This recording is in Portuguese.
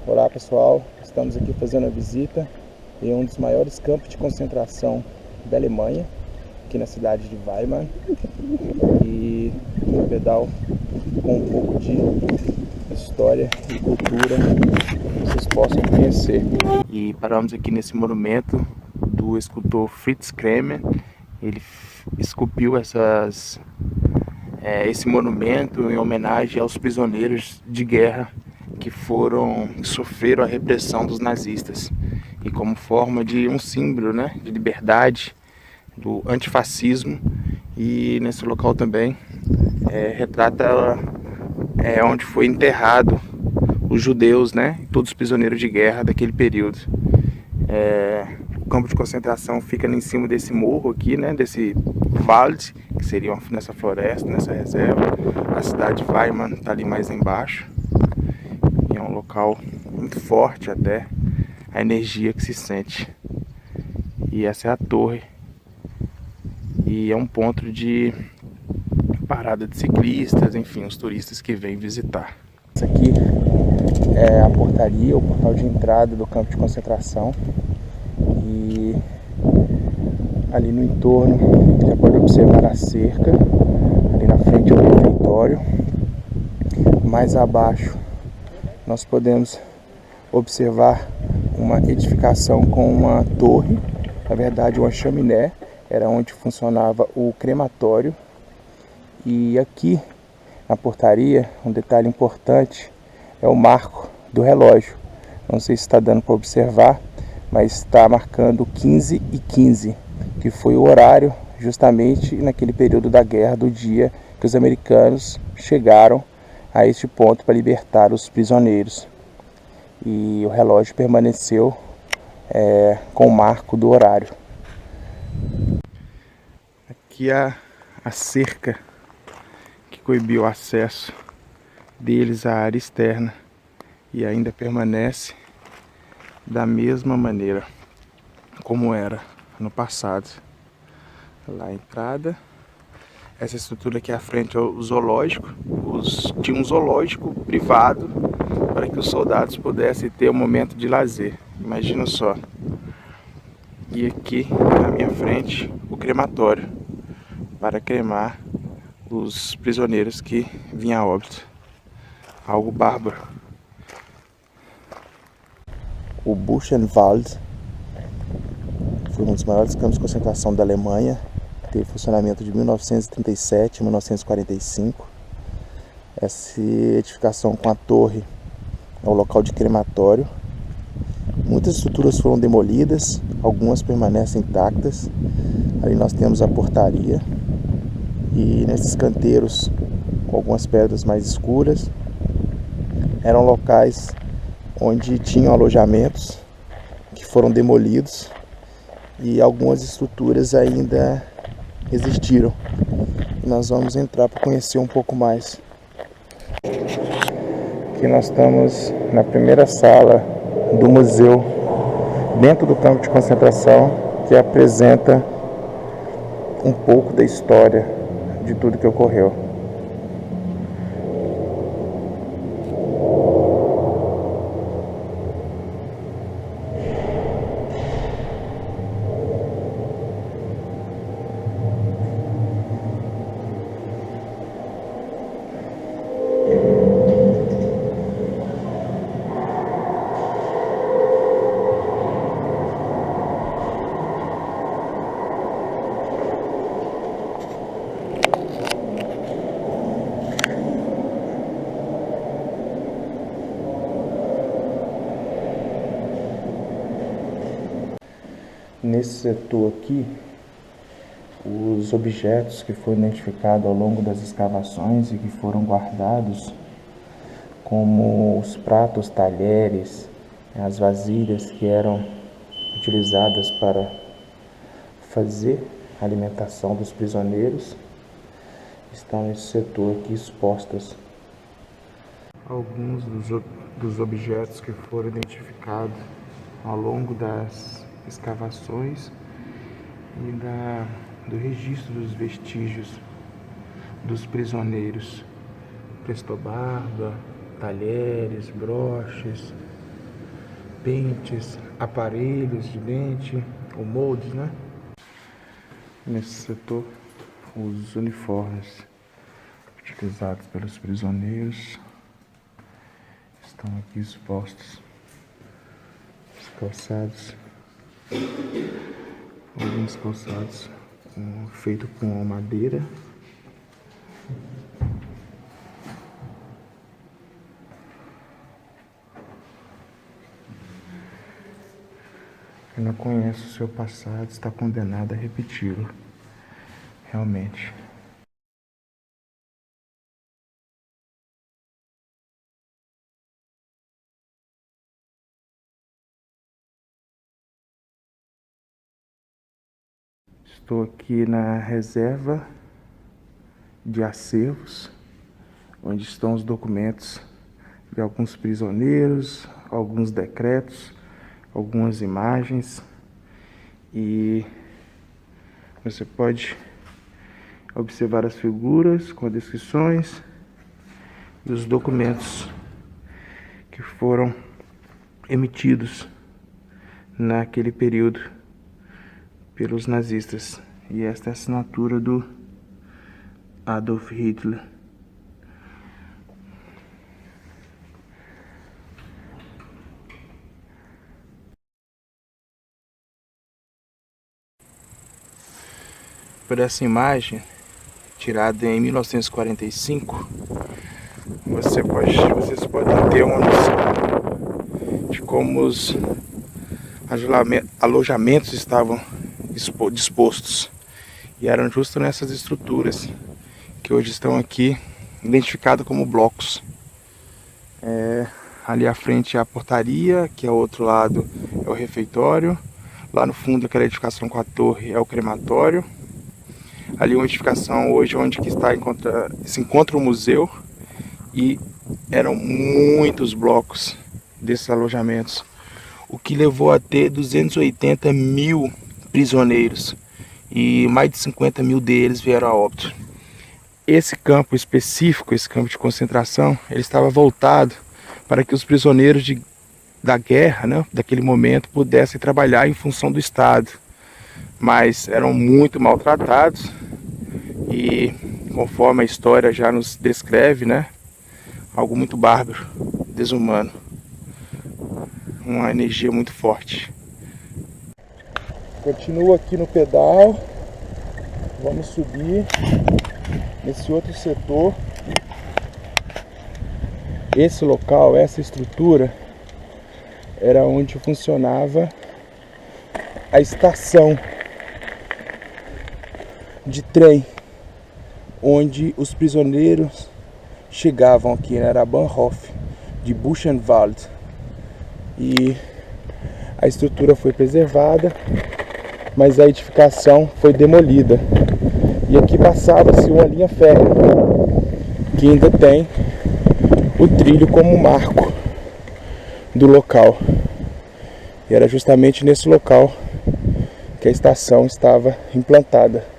Olá pessoal, estamos aqui fazendo a visita em um dos maiores campos de concentração da Alemanha, aqui na cidade de Weimar, e um pedal com um pouco de história e cultura que vocês possam conhecer. E paramos aqui nesse monumento do escultor Fritz Kremer. Ele esculpiu esse monumento em homenagem aos prisioneiros de guerra que sofreram a repressão dos nazistas, e como forma de um símbolo, né, de liberdade, do antifascismo. E nesse local também retrata onde foi enterrado os judeus, né, e todos os prisioneiros de guerra daquele período. O campo de concentração fica em cima desse morro aqui, né, desse Wald, que seria nessa floresta, nessa reserva. A cidade de Weimar está ali mais embaixo. E é um local muito forte, até a energia que se sente. E essa é a torre. E é um ponto de parada de ciclistas, enfim, os turistas que vêm visitar. Essa aqui é a portaria, o portal de entrada do campo de concentração. E ali no entorno já pode observar a cerca. Ali na frente é o refeitório. Mais abaixo nós podemos observar uma edificação com uma torre, na verdade uma chaminé, era onde funcionava o crematório. E aqui na portaria, um detalhe importante é o marco do relógio. Não sei se está dando para observar, mas está marcando 15h15, que foi o horário justamente naquele período da guerra, do dia que os americanos chegaram a este ponto para libertar os prisioneiros. E o relógio permaneceu com o marco do horário. Aqui a cerca que coibiu o acesso deles à área externa, e ainda permanece da mesma maneira como era no passado. Lá a entrada. Essa estrutura aqui à frente é o zoológico. Tinha um zoológico privado para que os soldados pudessem ter um momento de lazer. Imagina só. E aqui na minha frente o crematório para cremar os prisioneiros que vinham a óbito. Algo bárbaro. O Buchenwald foi um dos maiores campos de concentração da Alemanha. Teve funcionamento de 1937 a 1945. Essa edificação com a torre é o local de crematório. Muitas estruturas foram demolidas, algumas permanecem intactas. Ali nós temos a portaria, e nesses canteiros com algumas pedras mais escuras eram locais onde tinham alojamentos que foram demolidos, e algumas estruturas ainda existiram. E nós vamos entrar para conhecer um pouco mais. Aqui nós estamos na primeira sala do museu, dentro do campo de concentração, que apresenta um pouco da história de tudo que ocorreu. Nesse setor aqui, os objetos que foram identificados ao longo das escavações e que foram guardados, como os pratos, talheres, as vasilhas que eram utilizadas para fazer a alimentação dos prisioneiros, estão nesse setor aqui expostas. Alguns dos objetos que foram identificados ao longo das escavações e do registro dos vestígios dos prisioneiros: prestobarba, talheres, broches, Dentes, aparelhos de dente, ou moldes, né? Nesse setor, os uniformes utilizados pelos prisioneiros estão aqui expostos. Os calçados, alguns calçados feitos com madeira. Quem não conhece o seu passado está condenado a repeti-lo. Realmente. Estou aqui na reserva de acervos, onde estão os documentos de alguns prisioneiros, alguns decretos, algumas imagens, e você pode observar as figuras com descrições e os documentos que foram emitidos naquele período pelos nazistas. E esta é a assinatura do Adolf Hitler. Por essa imagem, tirada em 1945, vocês podem ter uma noção de como os alojamentos estavam dispostos. E eram justo nessas estruturas que hoje estão aqui identificadas como blocos. Ali à frente é a portaria, que ao outro lado é o refeitório. Lá no fundo, aquela edificação com a torre, é o crematório. Ali uma edificação hoje onde que se encontra o museu, e eram muitos blocos desses alojamentos, o que levou a ter 280 mil prisioneiros, e mais de 50 mil deles vieram a óbito. Esse campo específico, esse campo de concentração, ele estava voltado para que os prisioneiros da guerra, né, daquele momento, pudessem trabalhar em função do Estado. Mas eram muito maltratados e, conforme a história já nos descreve, né, algo muito bárbaro, desumano, uma energia muito forte. Continuo aqui no pedal, vamos subir nesse outro setor. Esse local, essa estrutura, era onde funcionava a estação de trem, onde os prisioneiros chegavam aqui, né? Era Bahnhof de Buchenwald. E a estrutura foi preservada, mas a edificação foi demolida. E aqui passava-se uma linha férrea, que ainda tem o trilho como marco do local. E era justamente nesse local que a estação estava implantada.